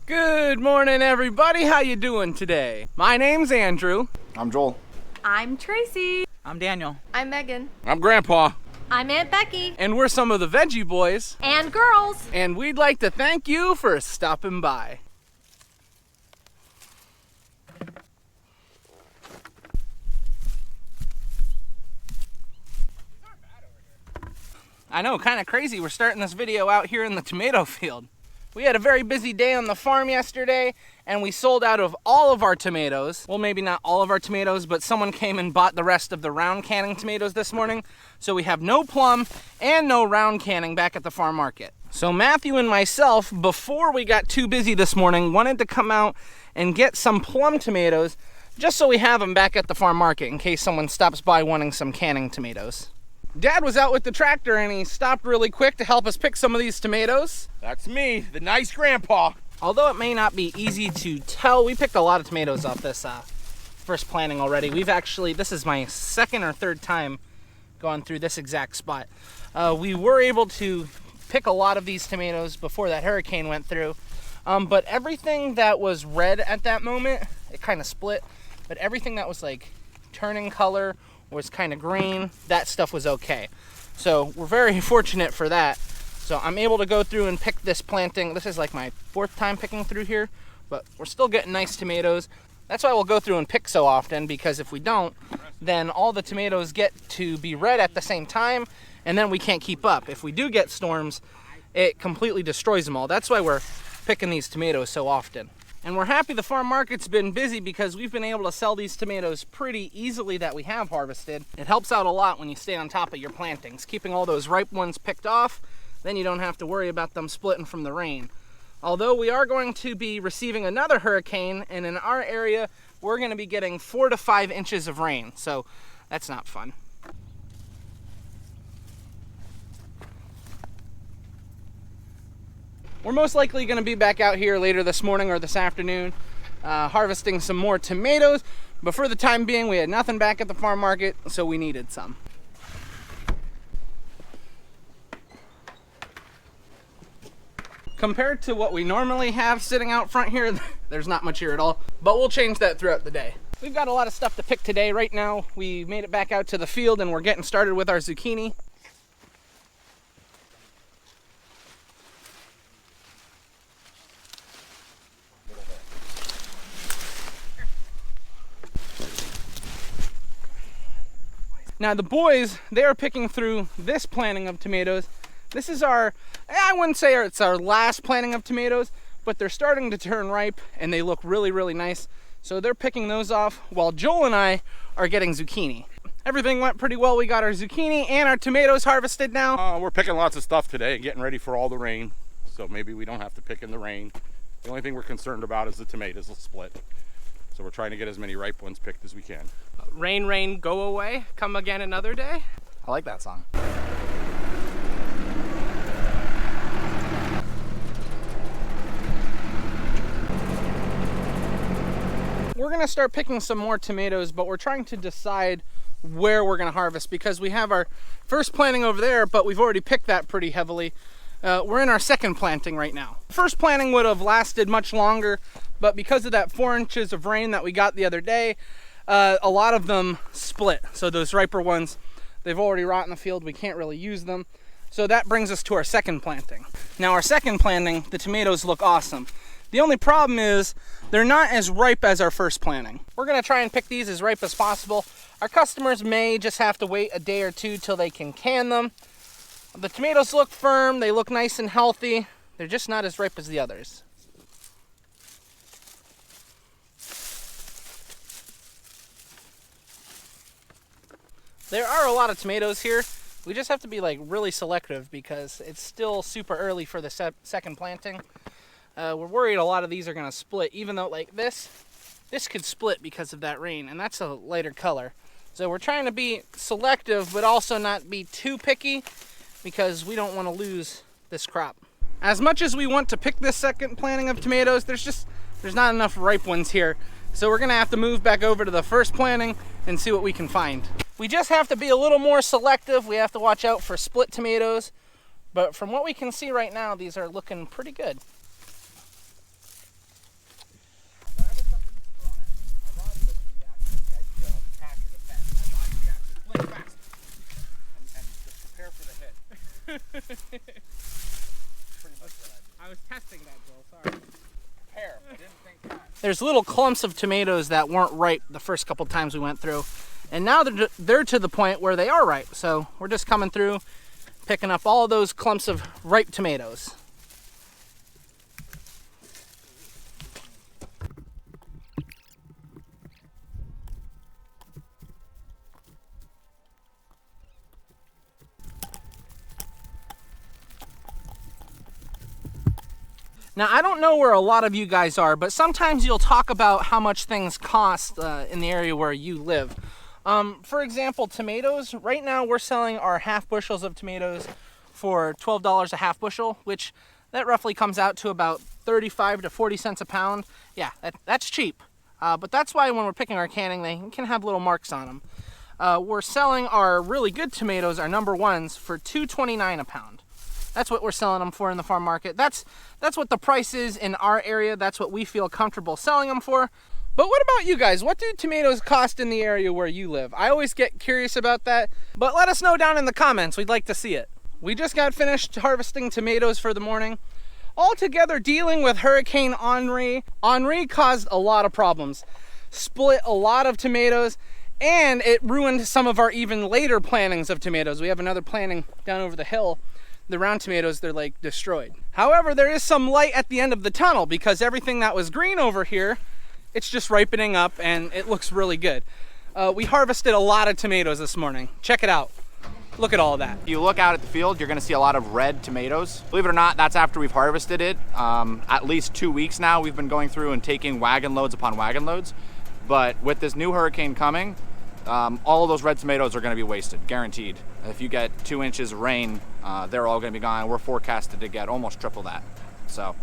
Good morning, everybody. How you doing today? My name's Andrew. I'm Joel. I'm Tracy. I'm Daniel. I'm Megan. I'm Grandpa. I'm Aunt Becky. And we're some of the Veggie boys. And girls. And we'd like to thank you for stopping by. I know, kind of crazy. We're starting this video out here in the tomato field. We had a very busy day on the farm yesterday, and we sold out of all of our tomatoes. Well, maybe not all of our tomatoes, but someone came and bought the rest of the round canning tomatoes this morning. So we have no plum and no round canning back at the farm market. So Matthew and myself, before we got too busy this morning, wanted to come out and get some plum tomatoes, just so we have them back at the farm market in case someone stops by wanting some canning tomatoes. Dad was out with the tractor and he stopped really quick to help us pick some of these tomatoes. That's me, the nice grandpa. Although it may not be easy to tell, we picked a lot of tomatoes off this first planting already. This is my second or third time going through this exact spot. We were able to pick a lot of these tomatoes before that hurricane went through. But everything that was red at that moment, it kind of split. But everything that was like turning color, was kind of green, that stuff was okay. So we're very fortunate for that. So I'm able to go through and pick this planting. This is like my fourth time picking through here, but we're still getting nice tomatoes. That's why we'll go through and pick so often, because if we don't, then all the tomatoes get to be red at the same time, and then we can't keep up. If we do get storms, it completely destroys them all. That's why we're picking these tomatoes so often. And we're happy the farm market's been busy because we've been able to sell these tomatoes pretty easily that we have harvested. It helps out a lot when you stay on top of your plantings, keeping all those ripe ones picked off. Then you don't have to worry about them splitting from the rain. Although we are going to be receiving another hurricane, and in our area, we're going to be getting 4 to 5 inches of rain. So that's not fun. We're most likely going to be back out here later this morning or this afternoon harvesting some more tomatoes, but for the time being we had nothing back at the farm market, so we needed some. Compared to what we normally have sitting out front here, there's not much here at all, but we'll change that throughout the day. We've got a lot of stuff to pick today. Right now we made it back out to the field and we're getting started with our zucchini. Now the boys, they are picking through this planting of tomatoes. This is I wouldn't say it's our last planting of tomatoes, but they're starting to turn ripe and they look really, really nice. So they're picking those off while Joel and I are getting zucchini. Everything went pretty well. We got our zucchini and our tomatoes harvested now. We're picking lots of stuff today, getting ready for all the rain. So maybe we don't have to pick in the rain. The only thing we're concerned about is the tomatoes will split. So we're trying to get as many ripe ones picked as we can. Rain, rain, go away, come again another day. I like that song. We're gonna start picking some more tomatoes, but we're trying to decide where we're gonna harvest because we have our first planting over there, but we've already picked that pretty heavily. We're in our second planting right now. First planting would have lasted much longer, but because of that 4 inches of rain that we got the other day, a lot of them split. So those riper ones, they've already rot in the field. We can't really use them. So that brings us to our second planting. Now our second planting, the tomatoes look awesome. The only problem is they're not as ripe as our first planting. We're gonna try and pick these as ripe as possible. Our customers may just have to wait a day or two till they can can them. The tomatoes look firm, they look nice and healthy. They're just not as ripe as the others. There are a lot of tomatoes here. We just have to be like really selective because it's still super early for the second planting. We're worried a lot of these are gonna split, even though like this could split because of that rain, and that's a lighter color. So we're trying to be selective, but also not be too picky because we don't want to lose this crop. As much as we want to pick this second planting of tomatoes, there's not enough ripe ones here. So we're gonna have to move back over to the first planting and see what we can find. We just have to be a little more selective. We have to watch out for split tomatoes. But from what we can see right now, these are looking pretty good. there's little clumps of tomatoes that weren't ripe the first couple times we went through. And now they're to the point where they are ripe. So we're just coming through, picking up all those clumps of ripe tomatoes. Now, I don't know where a lot of you guys are, but sometimes you'll talk about how much things cost in the area where you live. For example, tomatoes. Right now, we're selling our half bushels of tomatoes for $12 a half bushel, which that roughly comes out to about 35 to 40 cents a pound. Yeah, that's cheap. But that's why when we're picking our canning, they can have little marks on them. We're selling our really good tomatoes, our number ones, for $2.29 a pound. That's what we're selling them for in the farm market. That's what the price is in our area. That's what we feel comfortable selling them for. But what about you guys? What do tomatoes cost in the area where you live? I always get curious about that, but let us know down in the comments. We'd like to see it. We just got finished harvesting tomatoes for the morning. Altogether, dealing with Hurricane Henri. Henri caused a lot of problems. Split a lot of tomatoes, and it ruined some of our even later plantings of tomatoes. We have another planting down over the hill. The round tomatoes, they're like destroyed. However, there is some light at the end of the tunnel because everything that was green over here, it's just ripening up and it looks really good. We harvested a lot of tomatoes this morning. Check it out. Look at all that. If you look out at the field, you're gonna see a lot of red tomatoes. Believe it or not, that's after we've harvested it. At least 2 weeks now, we've been going through and taking wagon loads upon wagon loads. But with this new hurricane coming, all of those red tomatoes are gonna be wasted, guaranteed. If you get 2 inches of rain, they're all gonna be gone. We're forecasted to get almost triple that. So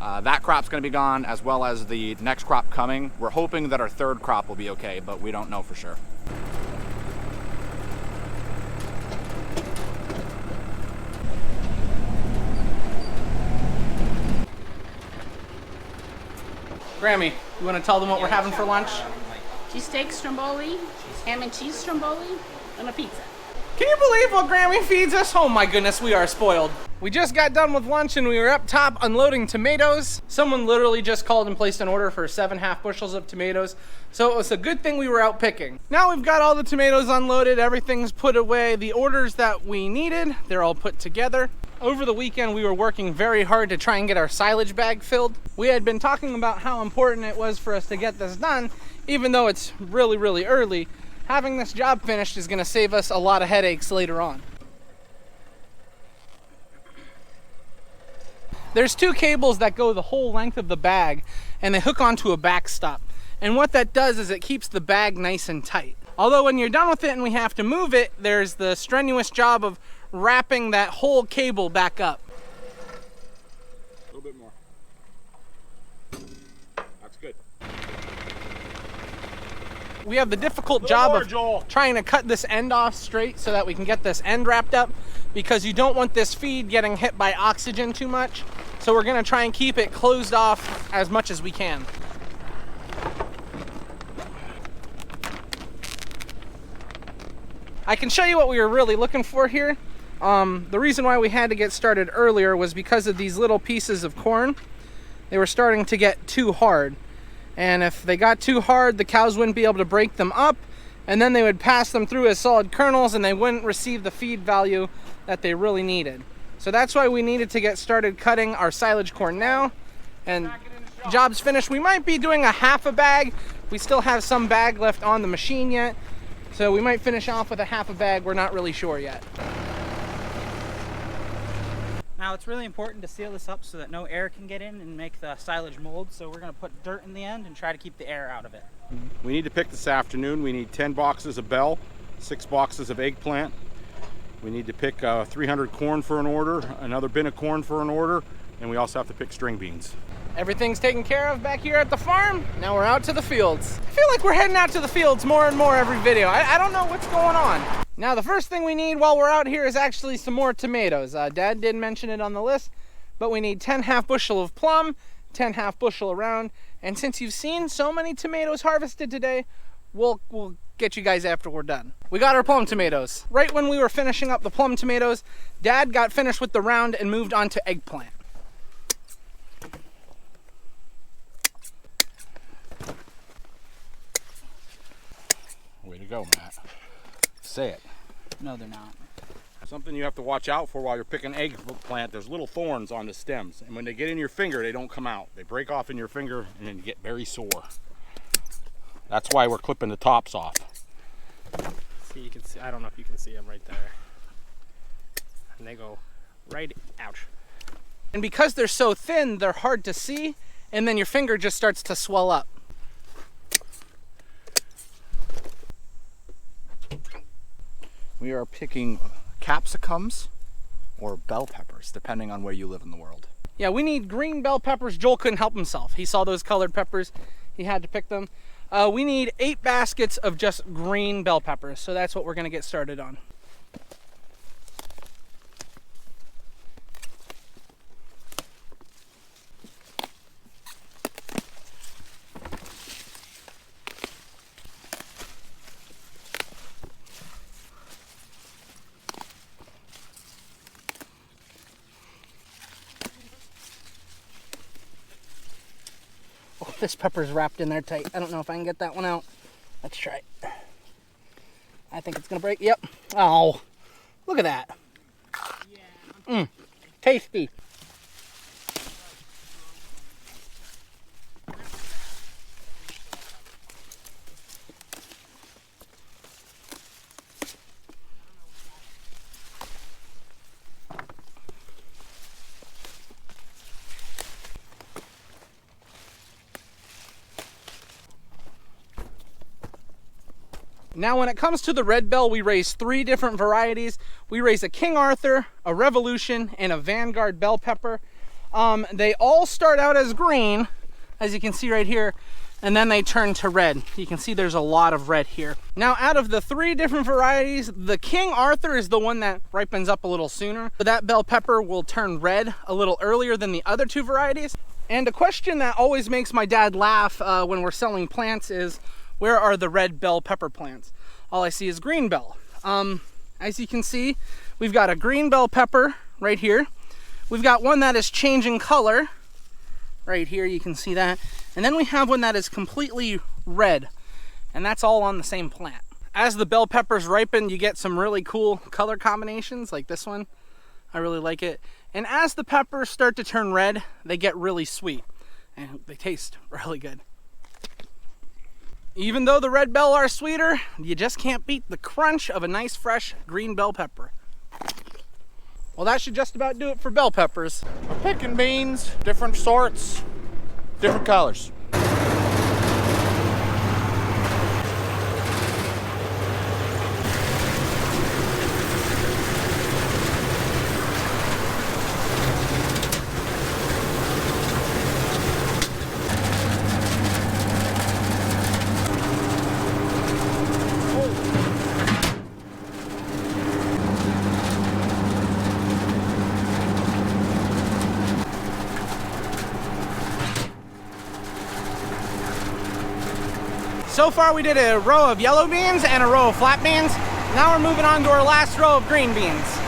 that crop's gonna be gone, as well as the next crop coming. We're hoping that our third crop will be okay, but we don't know for sure. Grammy, you wanna tell them what we're having for lunch? Cheesesteak stromboli, ham and cheese stromboli, and a pizza. Can you believe what Grammy feeds us? Oh my goodness, we are spoiled. We just got done with lunch and we were up top unloading tomatoes. Someone literally just called and placed an order for 7 half bushels of tomatoes. So it was a good thing we were out picking. Now we've got all the tomatoes unloaded, everything's put away. The orders that we needed, they're all put together. Over the weekend, we were working very hard to try and get our silage bag filled. We had been talking about how important it was for us to get this done, even though it's really, really early. Having this job finished is gonna save us a lot of headaches later on. There's 2 cables that go the whole length of the bag and they hook onto a backstop. And what that does is it keeps the bag nice and tight. Although when you're done with it and we have to move it, there's the strenuous job of wrapping that whole cable back up. A little bit more. That's good. We have the difficult job of trying to cut this end off straight so that we can get this end wrapped up, because you don't want this feed getting hit by oxygen too much. So we're gonna try and keep it closed off as much as we can. I can show you what we were really looking for here. The reason why we had to get started earlier was because of these little pieces of corn. They were starting to get too hard. And if they got too hard, the cows wouldn't be able to break them up, and then they would pass them through as solid kernels and they wouldn't receive the feed value that they really needed. So that's why we needed to get started cutting our silage corn now. And job's finished. We might be doing a half a bag. We still have some bag left on the machine yet. So we might finish off with a half a bag. We're not really sure yet. Now it's really important to seal this up so that no air can get in and make the silage mold. So we're gonna put dirt in the end and try to keep the air out of it. We need to pick this afternoon. We need 10 boxes of bell, 6 boxes of eggplant. We need to pick 300 corn for an order, another bin of corn for an order, and we also have to pick string beans. Everything's taken care of back here at the farm. Now we're out to the fields. I feel like we're heading out to the fields more and more every video. I don't know what's going on. Now the first thing we need while we're out here is actually some more tomatoes. Dad did mention it on the list, but we need 10 half bushel of plum, 10 half bushel around, and since you've seen so many tomatoes harvested today, we'll get you guys after we're done. We got our plum tomatoes. Right when we were finishing up the plum tomatoes, Dad got finished with the round and moved on to eggplant. go, Matt. Say it. No, they're not. Something you have to watch out for while you're picking eggplant, there's little thorns on the stems. And when they get in your finger, they don't come out. They break off in your finger and then you get very sore. That's why we're clipping the tops off. See, you can see, I don't know if you can see them right there. And they go right, ouch. And because they're so thin, they're hard to see, and then your finger just starts to swell up. We are picking capsicums or bell peppers, depending on where you live in the world. Yeah, we need green bell peppers. Joel couldn't help himself. He saw those colored peppers. He had to pick them. We need 8 baskets of just green bell peppers, so that's what we're gonna get started on. Oh, this pepper's wrapped in there tight. I don't know if I can get that one out. Let's try it. I think it's gonna break. Yep. Oh, look at that. Tasty. Now when it comes to the red bell, we raise 3 different varieties. We raise a King Arthur, a Revolution, and a Vanguard bell pepper. They all start out as green, as you can see right here, and then they turn to red. You can see there's a lot of red here. Now out of the 3 different varieties, the King Arthur is the one that ripens up a little sooner. So that bell pepper will turn red a little earlier than the other 2 varieties. And a question that always makes my dad laugh when we're selling plants is, where are the red bell pepper plants? All I see is green bell. As you can see, we've got a green bell pepper right here. We've got one that is changing color right here, you can see that. And then we have one that is completely red, and that's all on the same plant. As the bell peppers ripen, you get some really cool color combinations like this one. I really like it. And as the peppers start to turn red, they get really sweet and they taste really good. Even though the red bell are sweeter, you just can't beat the crunch of a nice fresh green bell pepper. Well, that should just about do it for bell peppers. We're picking beans, different sorts, different colors. So far we did a row of yellow beans and a row of flat beans. Now we're moving on to our last row of green beans.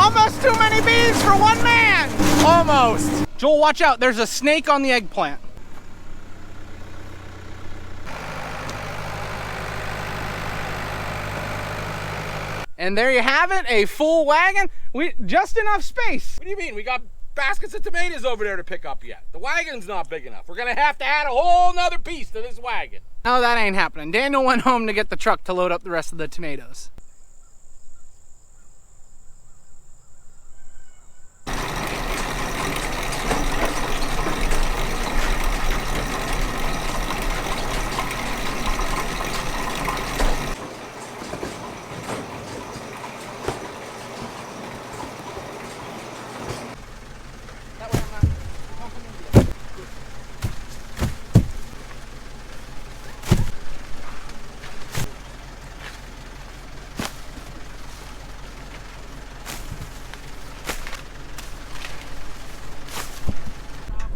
Almost too many beans for one man! Almost! Joel, watch out, there's a snake on the eggplant. And there you have it, a full wagon. Just enough space. What do you mean? We got baskets of tomatoes over there to pick up yet. The wagon's not big enough. We're gonna have to add a whole nother piece to this wagon. No, that ain't happening. Daniel went home to get the truck to load up the rest of the tomatoes.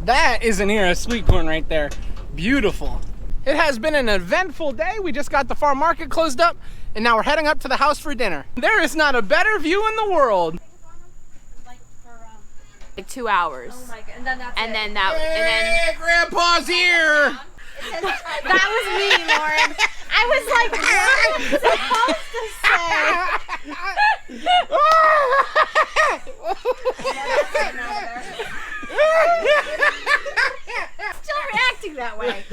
That is an ear of sweet corn right there. Beautiful. It has been an eventful day. We just got the farm market closed up, and now we're heading up to the house for dinner. There is not a better view in the world. Like 2 hours. Oh my god, and then that's And it. then that, Hey, Grandpa's here. that was me, Lauren. I was like, what am I supposed to say? Still reacting that way.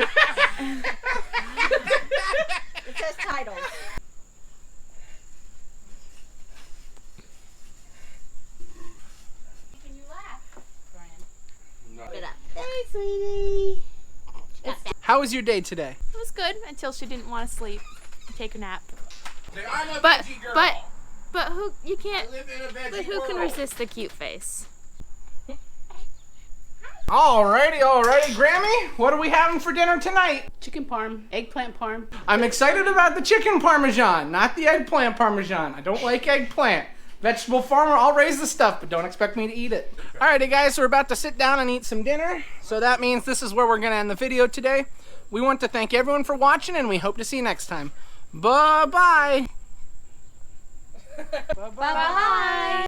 It says titles. Can you laugh, Brian? Hey, sweetie. How was your day today? It was good until she didn't want to sleep and take a nap. I'm a But, veggie girl. but who, you can't, live in a veggie but who can world. resist the cute face? Alrighty, Grammy. What are we having for dinner tonight? Chicken parm, eggplant parm. I'm excited about the chicken parmesan, not the eggplant parmesan. I don't like eggplant. Vegetable farmer, I'll raise the stuff, but don't expect me to eat it. Alrighty guys, we're about to sit down and eat some dinner. So that means this is where we're gonna end the video today. We want to thank everyone for watching, and we hope to see you next time. Bye-bye. Bye-bye.